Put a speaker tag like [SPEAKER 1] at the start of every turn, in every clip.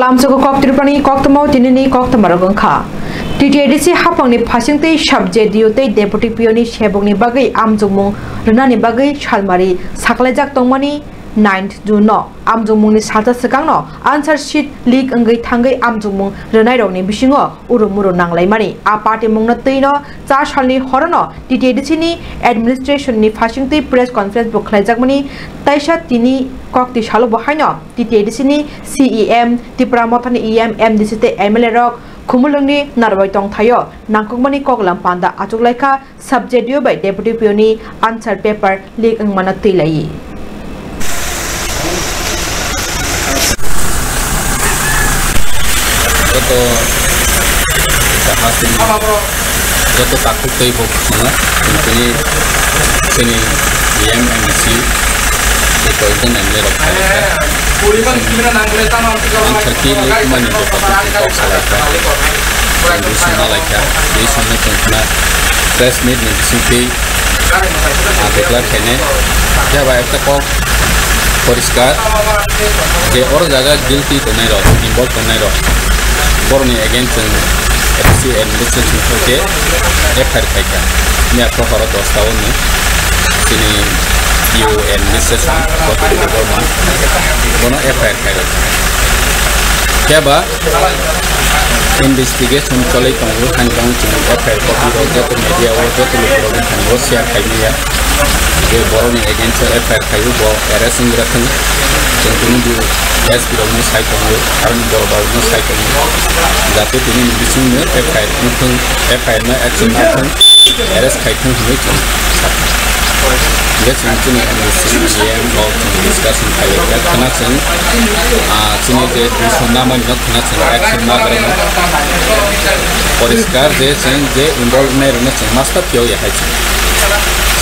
[SPEAKER 1] lamsoko kok tirpani kok tamo tinini kok tamaragangkha TTADC hapangni phasingtei subjediotei deputy pioni sebongni bagai amjungmung runani bagai chalmari saklajak tongmani 9th June no amjungmungni salta sekangno answer sheet leak angai thangai amjungmung runai rokni bisingo urumuru nanglaimani a party mungna teino cha salni horono TTADC ni administration ni phasingtei press conference bo khlaijakmani taisa tini kokti salo bohaino TTADC ni CEM Tipra Mothani EM MDC te MLA rok Kumulungni narwai tong thayo nangkongmani koklam panda achuglaika subjedio by deputy pioni answer paper leak angmana tilai
[SPEAKER 2] Joto takut kei bok mana ini sini EM MDC itu itu namanya rok Antarki leak mani joto takut salaka ini semua lagi ini semua cuma press meet nih sini deklar kene ya baik tak परिष्कार जे और जगह guilty तो नहीं रहो involve तो नहीं रहो board ने अगेंस्ट एफसी एडमिनिस्ट्रेशन के एफआईआर खाया मैं आपको हर दोस्ताओं ने सिनी यू एडमिनिस्ट्रेशन को गवर्नमेंट दोनों एफआईआर खाया क्या बा इन्वेस्टिगेशन चले तो वो खाने का उन्हें एफआईआर कॉपी हो जाए तो मीडिया हो जाए तो लोग खाने वो शेयर खाया ये बोरो ने अगेंस्ट एफआईआर खाया वो एरेस्टिंग रखन जंतुओं जो एस पी लोगों ने साइट होंगे कारण बोरो बाबू ने साइट होंगे जाते तीन बिस्मिल में एफआईआर में एक्शन रखन एरेस्ट खाया हुए चल ये चीज़ एमएससी एम और डिस्कशन खाया क्या खाना चल चीज़ जे दूसरा में न खाना चल एक्शन ना करें परिष्कार जे इन्वॉल्व में रहने चल मास्टर क्यों यह है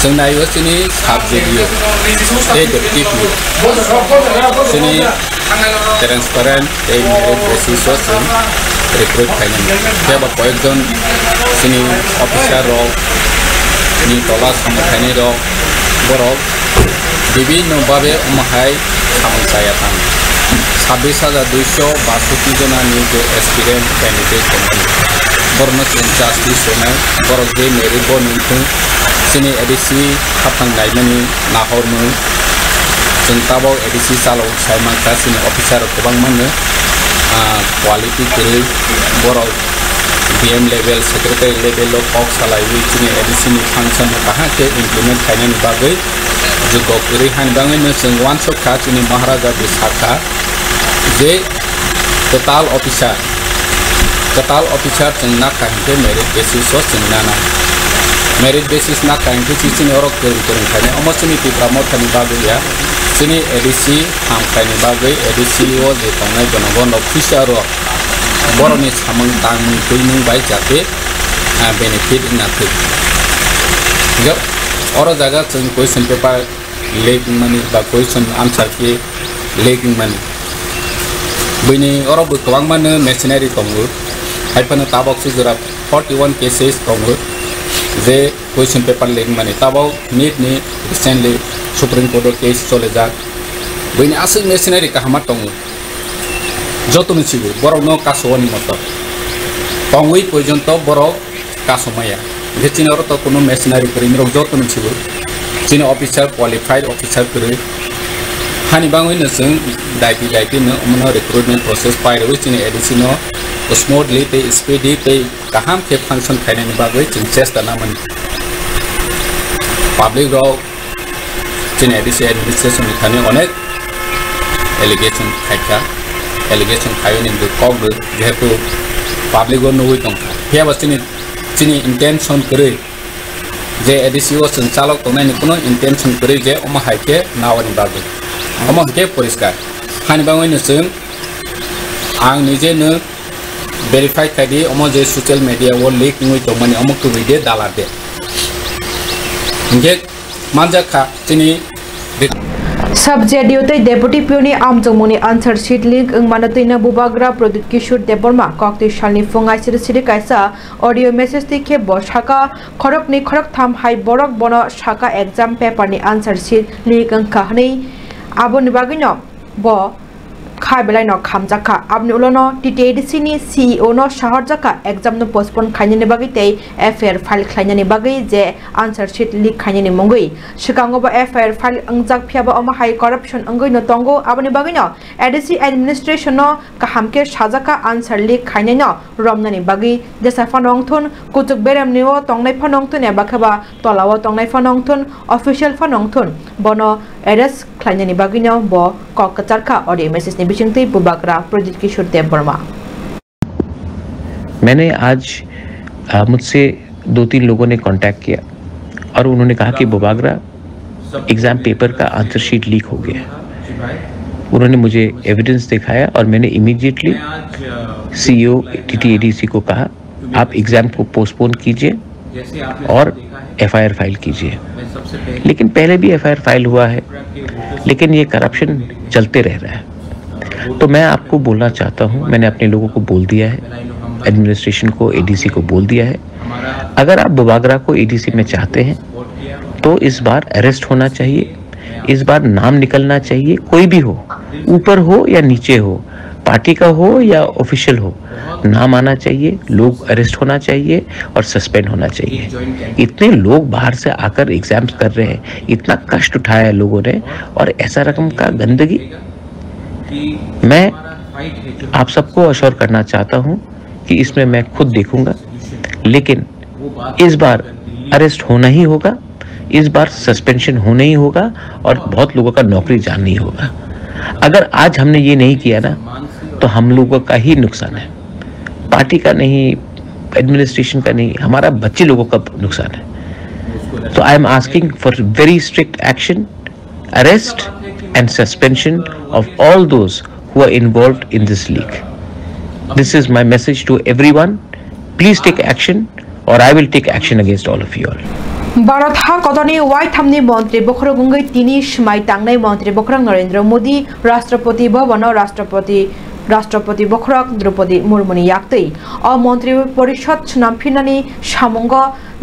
[SPEAKER 2] Senai sini subjektif, deduktif, sini transparan, merit basis sosin, rekrut kainan. Siapa pointon sini officer rok, ni tolas sama kainan rok, borok, bibi nombabe umahai sama saya tang. 26,262 jona new aspirant candidate company. Borno injustice sona, borok de merit bonus. Sini edisi kapang naimani nahormu jentabo edisi salo saya mangka sini officer kubang mana quality kiri borok BM level secretary level lo ok salai sini edisi ni function bahkan ke implement kainan bagai juga kiri han bangai mesengwan sokat sini Maharaja Bisaka je total officer cengna kahinte merit basis sos cengnana merit basis nak kain tu cici ni orang kurang kaya. Amat sini Tipra Mothani bagai ya. Sini edisi ham kain bagai edisi wo je tangai jonogon officer ro. Boron ni samang tangmung tuinung baik jate benefit inatik. Jab orang jaga ceng question paper leak money ba question answer ke leak money. Bini orang berkawang mana machinery tonggu. Hai pernah tabok sih jerap 41 cases tonggu. जे question paper lake माने ताबाव NEET नि recently supreme court case चले जा बइनि आसि machinery काहामा तंगु जतो मिसिगु बरक न कासोनि मत तंगुइ पर्यन्त बरक कासमाया जेचिन अर त कोनो मेसिनारि करिन रक जतो मिसिगु चिन ऑफिसर क्वालिफाइड ऑफिसर करे हानि बाङै नसों दाइति न अमन रिक्रुटमेंट प्रोसेस पाइरु चिन एडिसि न स्मूथली ते स्पीडी ते kaham ke function kainan bagai cengces tanah men public row cina edisi administration ikhani onek allegation kayo ni kog jehetu public row nuwi tong pia bas cini intention kere je edisi o sencalok tongai ni kuno intention kere je oma haike nawani bagai oma haike poriskar hani bangai neseng ang nije ne verify kadi omo je social media wo leak ngui to mani omo tu video dalade nge manja kha tini
[SPEAKER 1] subjediotei deputy pioni amjongmuni answer sheet link angmana tuina bubagra Pradut Kishore Deborma kokti shalni fungai siri kaisa audio message tikhe boshaka khorok tham hai borok bono shaka exam paper ni answer sheet link ang kahni aboni bagino bo khai belai no kham jaka abni ulono TTADC ni CEO no shahar jaka exam no postpone khaini ni bagi tei FIR file khaini ni bagi je answer sheet leak khaini ni mongoi shikango ba FIR file angjak phiaba oma high corruption angoi no tongo abni bagi no ADC administration no kahamke sajaka answer leak khaini no romna ni bagi je safanong thun kutuk berem niwo tongnai phanong thun ebakhaba tolawo tongnai phanong thun official phanong thun bono arrest khaini ni bagi no bo kokacharka audio message ni बिचिंगते बुबागरा प्रदीप किशोर देव वर्मा।
[SPEAKER 3] मैंने आज मुझसे 2-3 लोगों ने contact किया और उन्होंने कहा कि बुबागरा एग्जाम पेपर का आंसर शीट लीक हो गया। उन्होंने मुझे एविडेंस दिखाया और मैंने इमीडिएटली CEO TTADC को कहा आप एग्जाम को पोस्टपोन कीजिए और FIR फाइल कीजिए। लेकिन पहले भी FIR फाइल हुआ है, लेकिन ये करप्शन चलते रह रहा है। तो मैं आपको बोलना चाहता हूं, मैंने अपने लोगों को बोल दिया है, एडमिनिस्ट्रेशन को, ADC को बोल दिया है, अगर आप बुबागरा को ADC में चाहते हैं तो इस बार अरेस्ट होना चाहिए, इस बार नाम निकलना चाहिए, कोई भी हो, ऊपर हो या नीचे हो, पार्टी का हो या ऑफिशियल हो, नाम आना चाहिए, लोग अरेस्ट होना चाहिए और सस्पेंड होना चाहिए। इतने लोग बाहर से आकर एग्जाम्स कर रहे हैं, इतना कष्ट उठाया है लोगों ने, और ऐसा रकम का गंदगी। मैं आप सबको अश्योर करना चाहता हूं कि इसमें मैं खुद देखूंगा, लेकिन इस बार अरेस्ट होना ही होगा, इस बार सस्पेंशन होना ही होगा और बहुत लोगों का नौकरी जाना ही होगा। अगर आज हमने ये नहीं किया ना तो हम लोगों का ही नुकसान है, पार्टी का नहीं, एडमिनिस्ट्रेशन का नहीं, हमारा बच्चे लोगों का नुकसान है। तो I am asking for very strict action, arrest and suspension of all those who are involved in this leak. This is my message to everyone. Please take action or I will take action against all of you all.
[SPEAKER 1] Bharat हा कदनी white हामनी मंत्री बखर गुंगै तिनी समाय तांगनाय मंत्री बखर नरेंद्र मोदी राष्ट्रपति भवन राष्ट्रपति बखरक द्रौपदी मुर्मुनि याक्तै अ मंत्री परिषद सुनामफिनानि सामंग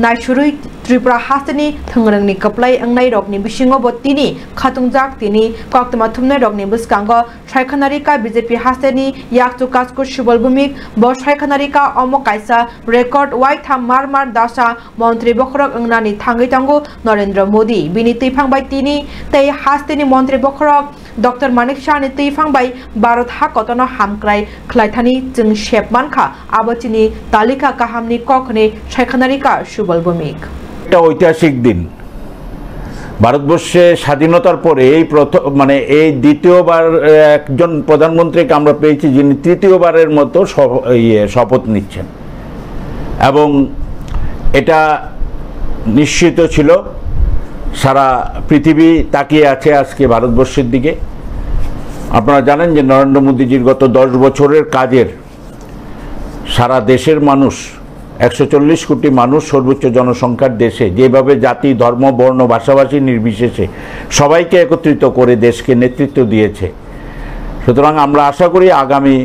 [SPEAKER 1] नायसुरुइ त्रिपुरा हासनि थंगरंनि कप्लाय अंगनाय रगनि बिसिङो बत्तिनि खातुंजाक तिनि कक्तमा थुमनाय रगनि बुस्कांग सायखानारिका बीजेपी हासनि याक्तु काजको सुबलभूमिक ब सायखानारिका अम कायसा रेकर्ड व्हाइट हाम मार दासा मंत्री बखरक अंगनानि थांगै तांगो नरेंद्र मोदी बिनि तैफांबाय तिनि तै हासनि मंत्री बखरक डॉक्टर मानिक शाहनि तैफांबाय भारत हा कतन हामक्राय खलायथानि जों शेपमानखा आबचिनि तालिका काहामनि कखनि सायखानारिका सुबलभूमिक
[SPEAKER 4] একটা ঐতিহাসিক দিন ভারতবর্ষে স্বাধীনতার পরে এই প্রথম মানে এই দ্বিতীয়বার একজন প্রধানমন্ত্রীকে আমরা পেয়েছি যিনি তৃতীয়বারের মতো শপথ নিচ্ছেন এবং এটা নিশ্চিত ছিল সারা পৃথিবী তাকিয়ে আছে আজকে ভারতবর্ষের দিকে। আপনারা জানেন যে নরেন্দ্র মোদীজির গত 10 বছরের কাজের সারা দেশের মানুষ 140 কোটি মানুষ সর্বোচ্চ জনসংখ্যার দেশে যেভাবে জাতি ধর্ম বর্ণ ভাষাভাষী নির্বিশেষে সবাইকে একত্রিত করে দেশকে নেতৃত্ব দিয়েছে। সুতরাং আমরা আশা করি আগামী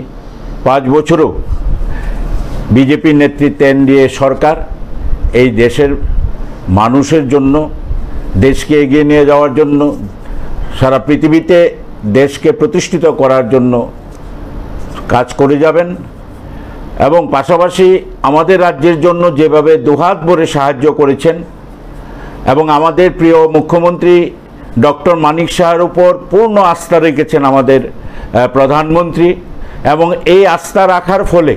[SPEAKER 4] 5 বছরও বিজেপি নেতৃত্বে এনডিএ সরকার এই দেশের মানুষের জন্য দেশকে এগিয়ে নিয়ে যাওয়ার জন্য সারা পৃথিবীতে দেশকে প্রতিষ্ঠিত করার জন্য কাজ করে যাবেন এবং পাশাপাশি আমাদের রাজ্যের জন্য যেভাবে দুহাত ভরে সাহায্য করেছেন এবং আমাদের প্রিয় মুখ্যমন্ত্রী ডক্টর মানিক শাহের উপর পূর্ণ আস্থা রেখেছেন আমাদের প্রধানমন্ত্রী এবং এই আস্থা রাখার ফলে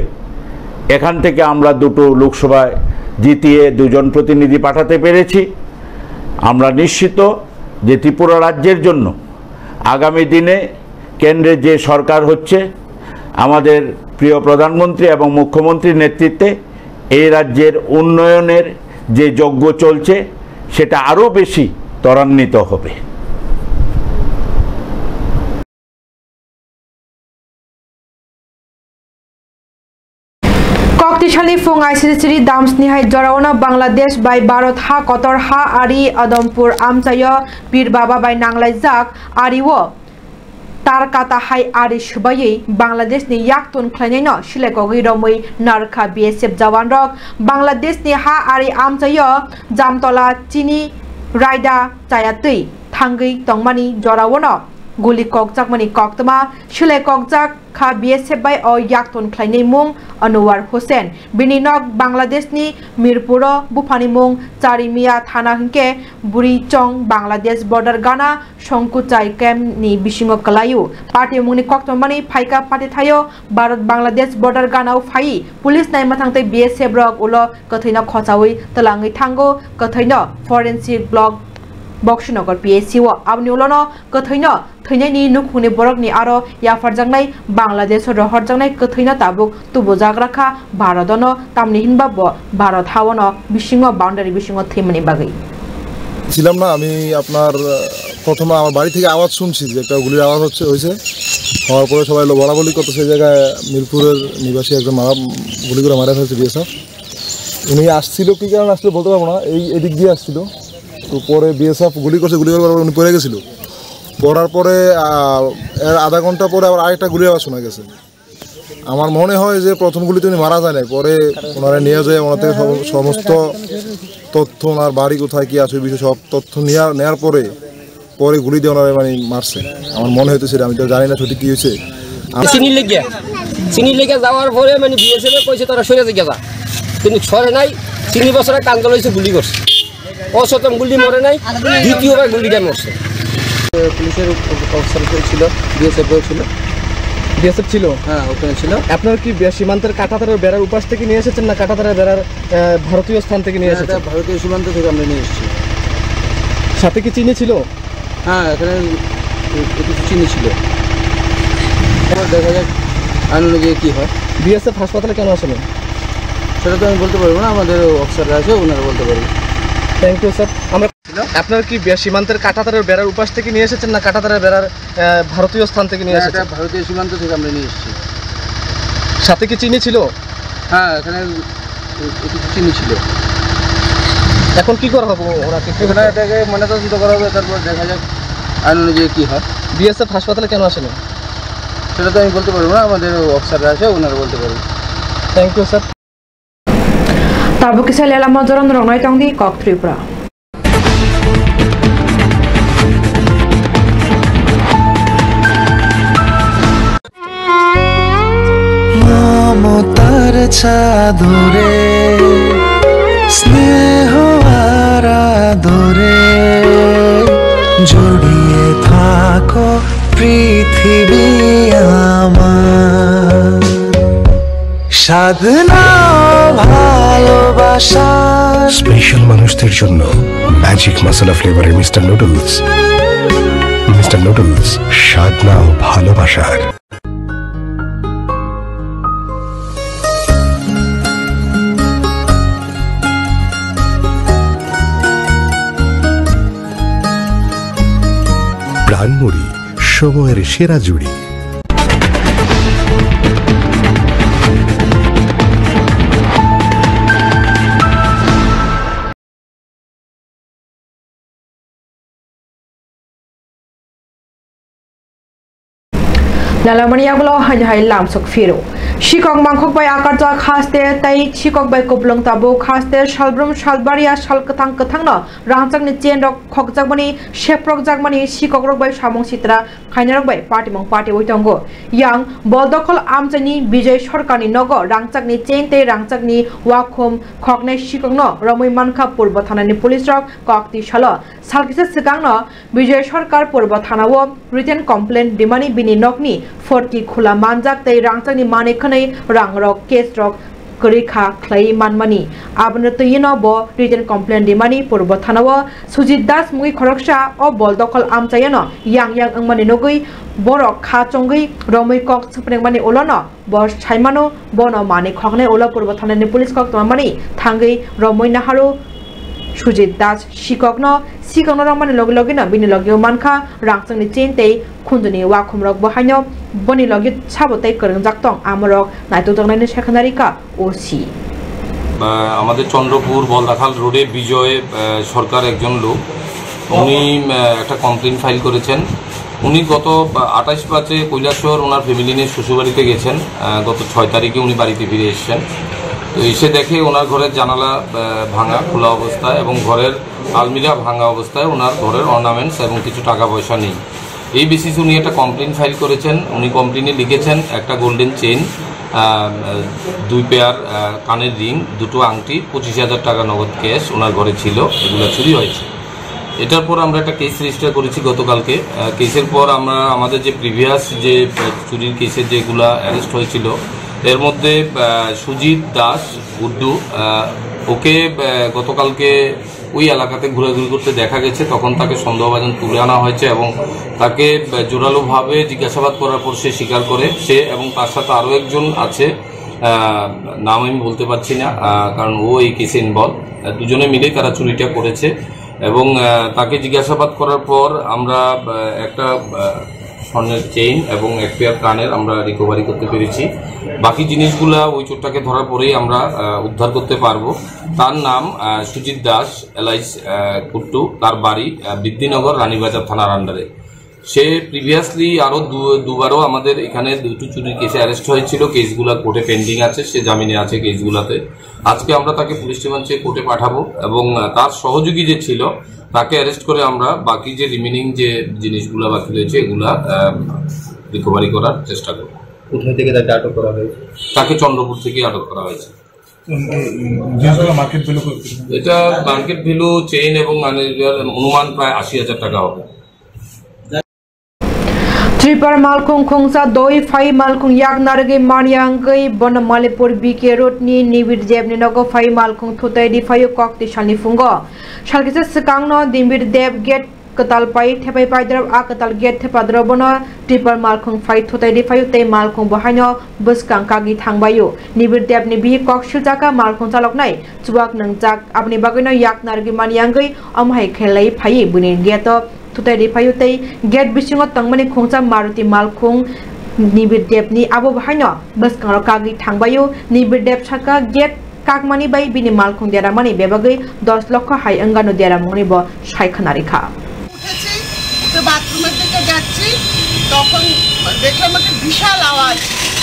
[SPEAKER 4] এখান থেকে আমরা দুটো লোকসভায় জিতিয়ে 2 জন প্রতিনিধি পাঠাতে পেরেছি। আমরা নিশ্চিত যে ত্রিপুরা রাজ্যের জন্য আগামী দিনে কেন্দ্রে যে সরকার হচ্ছে আমাদের প্রিয় প্রধানমন্ত্রী এবং মুখ্যমন্ত্রীর নেতৃত্বে এই রাজ্যের উন্নয়নের যে যজ্ঞ চলছে সেটা আরও বেশি ত্বরান্বিত হবে।
[SPEAKER 1] कक्तिशाली फुंग आइसिरिसिरि दामस्निहाय जरावना बांग्लादेश बाय भारत हा कतर हा आरि आदमपुर आमचाय पीर बाबा बाय नांगलाय जाक आरिवो तारकाता हाय आरि सुबायै बांग्लादेशनि याक्तुन ख्लायनायनो सिलेकगै रमै नारखा BSF जवान रक बांग्लादेशनि हा आरि आमचाय जामतला चिनि रायदा चायातै थांगै तंमानि जरावनो guli kokjak mani koktama shile kokjak kha BSF bai o yakton khlainei mung Anwar Hussein bini nok Bangladesh ni Mirpuro bufani mung Charimia thana hingke Buri Chong Bangladesh border gana Songkuchai camp ni bisingo kalayu party mung ni koktama mani phaika party thayo Bharat Bangladesh border gana phai police nai mathangtai BSF rok ulo kathaina khochawi talangai thango kathaina forensic blog Boxinagar PSC wa abni ulono kathaina thainaini nukhuni borokni aro yafarjangnai Bangladesh rohorjangnai kathaina tabuk tubujagraka Bharadono tamni hinba bo Bharat hawono bisingo boundary bisingo themani bagai
[SPEAKER 5] ছিলাম না আমি আপনার প্রথমে আমার বাড়ি থেকে আওয়াজ শুনছি যে একটা গুলির আওয়াজ হয়েছে হওয়ার পরে সবাই বলাবলি করতে সেই জায়গায় মিরপুরের নিবাসী একজন গুলি করে মারা ফেলছে বিএসএফ উনি আসছিল কী কারণে আসছিল বলতে পারবো না এদিক দিয়ে আসছিল তো পরে বিএসএফ গুলি করার পর উনি পড়ে গেছিল পড়ার পরে এর আধা ঘন্টা পরে আবার আরেকটা গুলি আওয়াজ শোনা গেছে আমার মনে হয় যে প্রথম গুলিতে উনি মারা যায় নাই পরে ওনারা নিয়ে যায় ওনার থেকে সমস্ত তথ্য ওনার বাড়ি কোথায় কি আছে বিষয় সব তথ্য নেওয়ার পরে গুলি দিয়ে ওনারা মানে মারছে আমার মনে হইতেছে আমি তো জানি না সঠিক কি হয়েছে
[SPEAKER 6] চিনি লেগে যাওয়ার পরে মানে বিএসএফ কইছে তারা সরে যা কিন্তু সরে নাই 3 বছরে কান্দল হয়েছে গুলি করছে অসতম গুলি মরে নাই দ্বিতীয়বার গুলিটা মরছে পুলিশের অফিসার ছিল বিএসএফ ছিল
[SPEAKER 7] বিএসএফ ছিল
[SPEAKER 6] হ্যাঁ ওখানে ছিল
[SPEAKER 7] আপনারা কি সীমান্তের কাঁটাতারের বেড়ার উপাস থেকে নিয়ে এসেছেন না কাঁটাতারের বেড়ার ভারতীয় স্থান থেকে নিয়ে এসেছেন
[SPEAKER 6] ভারতীয় সীমান্ত থেকে আমরা নিয়ে এসেছি
[SPEAKER 7] সাথে কি চিনি ছিল
[SPEAKER 6] হ্যাঁ এখানে কিছু চিনি ছিল দেখা যাক আইন অনুযায়ী কী হয়
[SPEAKER 7] বিএসএফ হাসপাতালে কেন আসেনি
[SPEAKER 6] সেটা তো আমি বলতে পারবো না আমাদের অফিসাররা আছে ওনারা বলতে পারবে
[SPEAKER 7] থ্যাংক ইউ স্যার আমরা আপনারা কি সীমান্তের কাঁটাতারের বেড়ার উপাস থেকে নিয়ে এসেছেন না কাঁটাতারের বেড়ার ভারতীয় স্থান থেকে নিয়ে এসেছেন
[SPEAKER 6] ভারতীয় সীমান্ত থেকে আমরা নিয়ে এসেছি
[SPEAKER 7] সাথে কি চিনি ছিল
[SPEAKER 6] হ্যাঁ এখানে কিছু চিনি ছিল
[SPEAKER 7] এখন কি করা হবে ওরা
[SPEAKER 6] এখানে এটাকে ময়নাতদন্ত করা হবে তারপর দেখা যাক আইন অনুযায়ী কী হয়
[SPEAKER 7] বিএসএফ হাসপাতালে কেন আসেনি
[SPEAKER 6] সেটা তো আমি বলতে পারবো না আমাদের অফিসাররা আছে ওনারা বলতে পারবে
[SPEAKER 7] thank you sir
[SPEAKER 1] Tabu kisah lela majoran rongnai tangdi kok Tripura.
[SPEAKER 8] মমতার চাদরে স্নেহ আর আদরে জড়িয়ে থাকো পৃথিবী আমার সাধনা ভালোবাসা স্পেশাল মানুষদের জন্য ম্যাজিক মশলা ফ্লেভারের মিস্টার নুডলস সাধনা ও ভালোবাসার প্রাণমুড়ি সময়ের সেরা জুড়ি
[SPEAKER 1] Nalamaniagulo hanjai lamsok firo. Shikok mangkok bai akarja khaste tai shikok bai koplong tabu khaste shalbrum shalbaria shalkatang katangno rangchak ni chen rok khokjak bani sheprok jakmani shikok rok bai samong sitra khainarok bai party oitongo yang boldokol amjani bijay sorkarni nogo rangchak ni chen te rangchak ni wakhom khokne shikokno romoi mankha purbo thanani police rok kokti shalo salkisa sikangno bijay sorkar purbo thanao written complaint dimani bini nokni 40 khula manjak tei rangchak ni mane khanai rangrok case rok korikha khlai manmani abne tuyino bo written complaint dimani purbo thanao Sujit Das mui khoroksa o boldokol amchayano yang angmani nogui borok kha chongui romoi kok suprengmani olono bo chaimano bono mane khokne ola purbo thanani police kok tamani thangai romoi naharu Sujit Das Shikokno Ramani Logina Bini Logio Manka Rangchang ni Chen Tei Khunjuni Wakhum Rok Bohanyo Boni Logit Sabote Kereng Jaktong Amorok Naitu Tangnani Sekhandarika Osi
[SPEAKER 9] আমাদের চন্দ্রপুর বলদাখাল রোডে বিজয় সরকার একজন লোক উনি একটা complain file করেছেন উনি গত 28/5 কৈলাসহর ওনার family নিয়ে শ্বশুরবাড়িতে গেছেন গত 6 তারিখে উনি বাড়িতে ফিরে এসেছেন তো এসে দেখে ওনার ঘরের জানালা ভাঙা খোলা অবস্থায় এবং ঘরের আলমিরা ভাঙা অবস্থায় ওনার ঘরের অর্নামেন্টস এবং কিছু টাকা পয়সা নেই এই বেসিসে উনি একটা কমপ্লেন ফাইল করেছেন। উনি কমপ্লেনে লিখেছেন একটা গোল্ডেন চেইন, 2 পেয়ার কানের রিং, 2টো আংটি, 25,000 টাকা নগদ ক্যাশ ওনার ঘরে ছিল, এগুলো চুরি হয়েছে। এটার পর আমরা একটা কেস রেজিস্টার করেছি গতকালকে। কেসের পর আমরা আমাদের যে প্রিভিয়াস যে চুরির কেসের যেগুলো অ্যারেস্ট হয়েছিল এর মধ্যে সুজিত দাস গুড্ডু, ওকে গতকালকে ওই এলাকাতে ঘোরাঘুরি করতে দেখা গেছে, তখন তাকে সন্দেহভাজন তুলে আনা হয়েছে এবং তাকে জোরালোভাবে জিজ্ঞাসাবাদ করার পর সে স্বীকার করে। সে এবং তার সাথে আরও একজন আছে, নাম আমি বলতে পারছি না কারণ ও এই কেসে ইনভলভ। দুজনে মিলেই তারা চুরিটা করেছে এবং তাকে জিজ্ঞাসাবাদ করার পর আমরা একটা স্বর্ণের চেইন এবং 1 পেয়ার কানের আমরা রিকভারি করতে পেরেছি। বাকি জিনিসগুলা ওই চোরটাকে ধরার পরেই আমরা উদ্ধার করতে পারবো। তার নাম সুজিত দাস এলাইস কুট্টু, তার বাড়ি বিদ্যিনগর রানীবাজার থানার আন্ডারে। সে প্রিভিয়াসলি আরও দুবারও আমাদের এখানে 2টো চুরির কেসে অ্যারেস্ট হয়েছিল, কেসগুলো কোর্টে পেন্ডিং আছে, সে জামিনে আছে কেসগুলোতে। আজকে আমরা তাকে পুলিশ রিমান্ডে কোর্টে পাঠাবো এবং তার সহযোগী যে ছিল তাকে অ্যারেস্ট করে আমরা বাকি যে রিমেনিং যে জিনিসগুলো বাকি রয়েছে এগুলা রিকভারি করার চেষ্টা করব।
[SPEAKER 7] কোথায় থেকে তাকে আটক করা হয়েছে?
[SPEAKER 9] তাকে চন্দ্রপুর থেকে আটক করা হয়েছে। এটা মার্কেট ভ্যালু চেইন এবং অনুমান প্রায় 80,000 টাকা হবে।
[SPEAKER 1] त्रिपुर मालखुं खोंसा दoi फाइ मालखुं याक नारगे मानियांगै बन मालेपुर बीके रोड नि निबिर देव नि नगो फाइ मालखुं थुतै दि फाइ कक्ति सालनि फुंगो सालकिसे सिकांनो दिबिर देव गेट कताल पाइ थेपाइ पाइद्रब आ कताल गेट थेपाद्रब बनो त्रिपुर मालखुं फाइ थुतै दि फाइ तै मालखुं बहायनो बसकां कागि थांबायो निबिर देव नि बि कक्सिल जाका मालखुं चालकनाय चुवाक नंजाक आपनि बागैनो याक नारगे मानियांगै अमहाय खेलै फाइ बुनि गेट तुतै रिफायुतै गेट बिसिङो तंगमनि खोंचा मारुति मालखुं निबिर देवनि आबो बाहायनो बसकांरो कागि थांबायो निबिर देव साका गेट कागमानि बाय बिनि मालखुं देरामानि बेबागै 10 লক্ষ हाय अंगानो देरामनि ब सायखानारिखा
[SPEAKER 10] উঠেছি তো বাথরুমের দিকে যাচ্ছি তখন দেখলাম একটা বিশাল আওয়াজ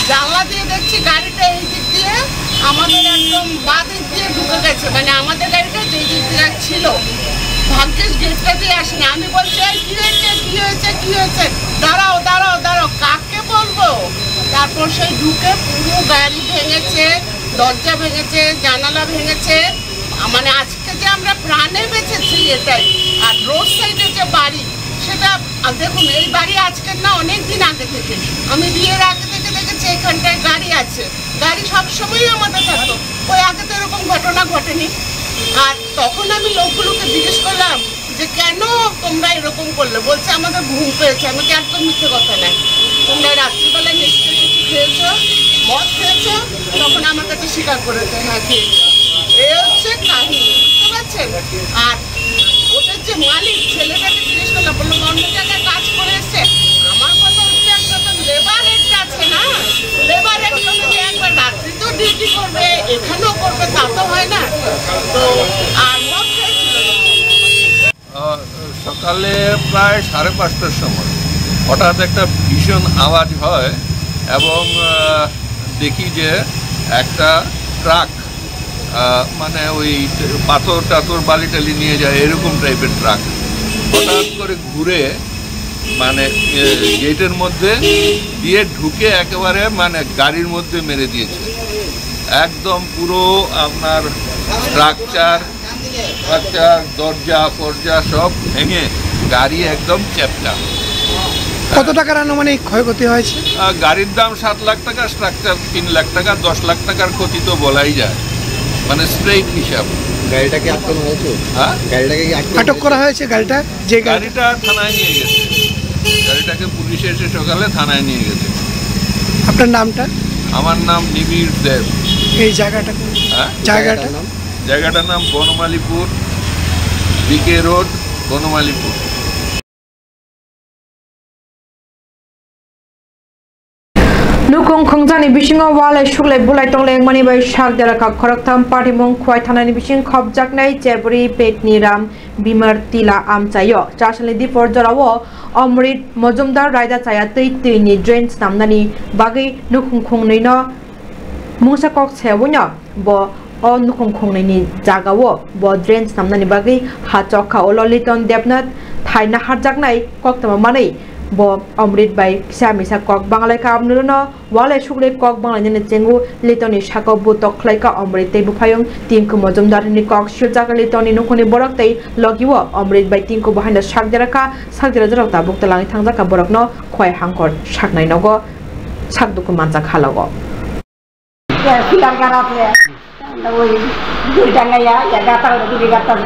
[SPEAKER 10] জানলা দিয়ে দেখছি গাড়িটা এই দিক দিয়ে আমাদের একদম বাঁ দিক দিয়ে ঢুকে গেছে মানে আমাদের গাড়িটা যেই দিক দিয়ে ছিল ভাগ্যেস গেটটা দিয়ে আসেনি আমি বলছি কি হয়েছে দাঁড়াও কাকে বলবো তারপর সেই ঢুকে পুরো গাড়ি ভেঙেছে দরজা ভেঙেছে জানালা ভেঙেছে মানে আজকে যে আমরা প্রাণে বেঁচেছি এটাই আর রোড সাইডে যে বাড়ি সেটা দেখুন এই বাড়ি আজকে না অনেক দিন আগে থেকে আমি বিয়ের আগে থেকে দেখেছি এখানটায় গাড়ি আছে গাড়ি সবসময়ই আমাদের থাকতো ওই আগে তো এরকম ঘটনা ঘটেনি আর তখন আমি লোকগুলোকে জিজ্ঞেস করলাম যে কেন তোমরা এরকম করলে বলছে আমাদের ঘুম পেয়েছে আমি একদম মিথ্যে কথা নাই তোমরা রাত্রিবেলা নিশ্চয়ই কিছু খেয়েছো মদ খেয়েছো তখন আমার কাছে স্বীকার করেছে হ্যাঁ খেয়েছো এই হচ্ছে কাহিনী বুঝতে পারছেন আর ওদের যে মালিক ছেলেটাকে জিজ্ঞেস করলাম বললো অন্য জায়গায় কাজ করে এসছে আমার কথা হচ্ছে একটা তো লেবার রেট আছে না লেবার রেট যদি একবার রাত্রি তো ডিউটি করবে এখানেও করবে তা তো হয় না তো আর মদ খেয়েছিল
[SPEAKER 11] সকালে প্রায় 5:30টার সময় হঠাৎ একটা ভীষণ আওয়াজ হয় এবং দেখি যে একটা ট্রাক মানে ওই পাথর টাথর বালি টালি নিয়ে যায় এরকম টাইপের ট্রাক হঠাৎ করে ঘুরে মানে গেটের মধ্যে দিয়ে ঢুকে একেবারে মানে গাড়ির মধ্যে মেরে দিয়েছে একদম পুরো আপনার স্ট্রাকচার দরজা ফরজা সব ভেঙে গাড়ি একদম চ্যাপটা।
[SPEAKER 12] কত টাকার আনুমানিক ক্ষয়ক্ষতি হয়েছে?
[SPEAKER 11] গাড়ির দাম 7 লাখ টাকা, স্ট্রাকচার 3 লাখ টাকা, 10 লাখ টাকার ক্ষতি তো বলাই যায় মানে স্ট্রেট হিসাব।
[SPEAKER 7] গাড়িটাকে আটকানো হয়েছে?
[SPEAKER 11] হ্যাঁ
[SPEAKER 12] গাড়িটাকে আটক করা হয়েছে। গাড়িটা যে
[SPEAKER 11] গাড়িটা থানায় নিয়ে গেছে, গাড়িটাকে পুলিশ এসে সকালে থানায় নিয়ে গেছে।
[SPEAKER 12] আপনার নামটা?
[SPEAKER 11] আমার নাম নিবিড় দেব।
[SPEAKER 12] এই জায়গাটা?
[SPEAKER 11] হ্যাঁ
[SPEAKER 12] জায়গাটার
[SPEAKER 11] নাম বনমালীপুর, বিকে রোড, বনমালীপুর।
[SPEAKER 1] নুকুং খংজানি बिसिङाव वालाय सुगलाय बुलाय टंलाय मानि बाय साग देराका खरकथाम पार्टीमं खुवाय थानानि बिसिं खबजाकनाय जेबरि पेटनि राम बिमार तिला आमचायो चासलि दिपर जरावो अमृत मजुमदार रायदा चाया तै तैनि ड्रेन्स नामनानि बागै नुकुं खुंनैनो मुसा कक सेवनो ब अ नुकुं खुंनैनि जागावो ब ड्रेन्स नामनानि बागै हाचखा ओललितन देबनाथ थायना हारजाकनाय कक्तमा मानै bo Amrit bai samisa kok banglai ka amnuno wale shugle kok banglai ne chengu litoni shako bu toklai ka Amrit te bu phayong tim ko mojumdar ni kok shilja ka litoni nokoni borak tei logiwo Amrit bai tim ko behind the shakjara ka sakjara jara ta buk talang thangja ka borak no khoi hangkor shaknai nogo sakduku mancha khalago
[SPEAKER 13] ya gatal di gatal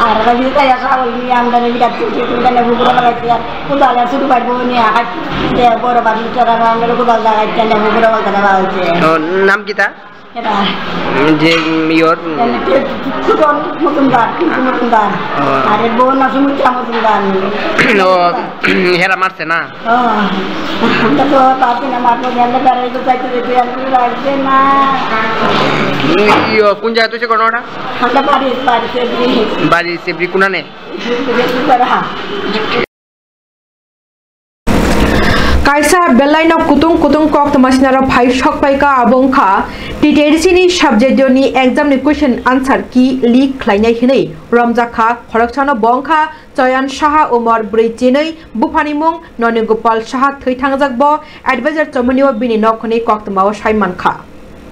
[SPEAKER 13] আর বাজি তাই আসা হইনি আমদানি বিরাট কিছু জানে বুকুরা লাগাইছি আর কুদাল শুরু পাইবো নি আকাশ যে বড় বাড়ি চড়া আমরা কুদাল লাগাইছি না বুকুরা লাগাইছে হচ্ছে
[SPEAKER 14] নাম কি তা
[SPEAKER 13] এটা
[SPEAKER 14] যে ইয়র
[SPEAKER 13] কুদন মতনদার আর এর বোন আছে মুচা মতনদার
[SPEAKER 14] ও হেরা মারছে না
[SPEAKER 13] আমরা তো তাতে না মারবো জানলে বেড়াই তো চাইতে দিতে আর রাখবে না
[SPEAKER 14] ইয়ো কোন জায়গা তুই কোনটা
[SPEAKER 13] আমরা বাড়ি
[SPEAKER 14] সেবরি কোনানে
[SPEAKER 1] kaisa belai no kutung kok tamasnara phai shok pai ka abongkha TTDC ni subject ni exam ni question answer ki leak khlainai hinai ramjakha khorakchana bongkha Chayan Shaha Umar Brijinai Bupanimung Noni Gopal Shaha Thaitangjak bo advisor Chomaniwa bini nokhoni koktamawa Shaiman Kha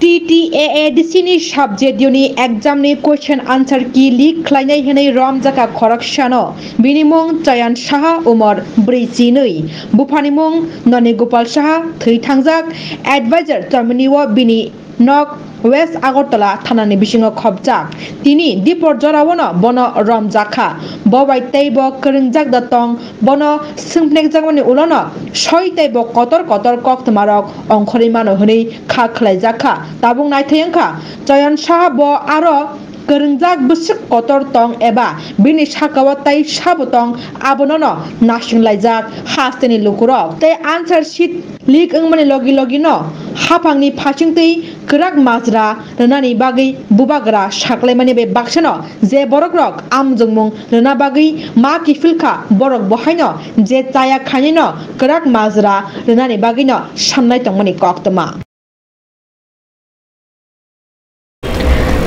[SPEAKER 1] TTADC ni subject ni exam ni question answer ki leak khlainai hinai ramjaka khorakchano binimung Chayan Shaha Umar Brijinai Bupanimung Noni Gopal Shaha Thaitangjak advisor Chomaniwa bini nok West Agartala Thanani bisingo khobjak tini dipor jorawono bono ramjakha bobai teibo kringjak datong bono singpnek mani ulono soi teibo kotor koktmarok ongkhori mano hini kha khlaijakha tabung naithayangkha Chayan Shaha bo aro Keringjak besik kotor tong eba bini sakawa tai sabotong abonono nasing laijak hasteni lukurok tei answer sheet leak engmani logi no hapangni phasing tei krak majra rnani bagi bubagra saklaimani be baksano je borokrok amjungmung rna bagi ma kifilkha borok bohaino je chaya khanino krak majra rnani bagi no samnai tongmani koktoma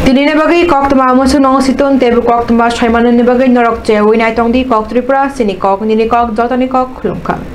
[SPEAKER 1] Tinine bagai koktama amusu nong situn tebu koktama Shaiman ni bagai norok je winai tongdi kok Tripura sini kok nini kok jotani kok khulungkha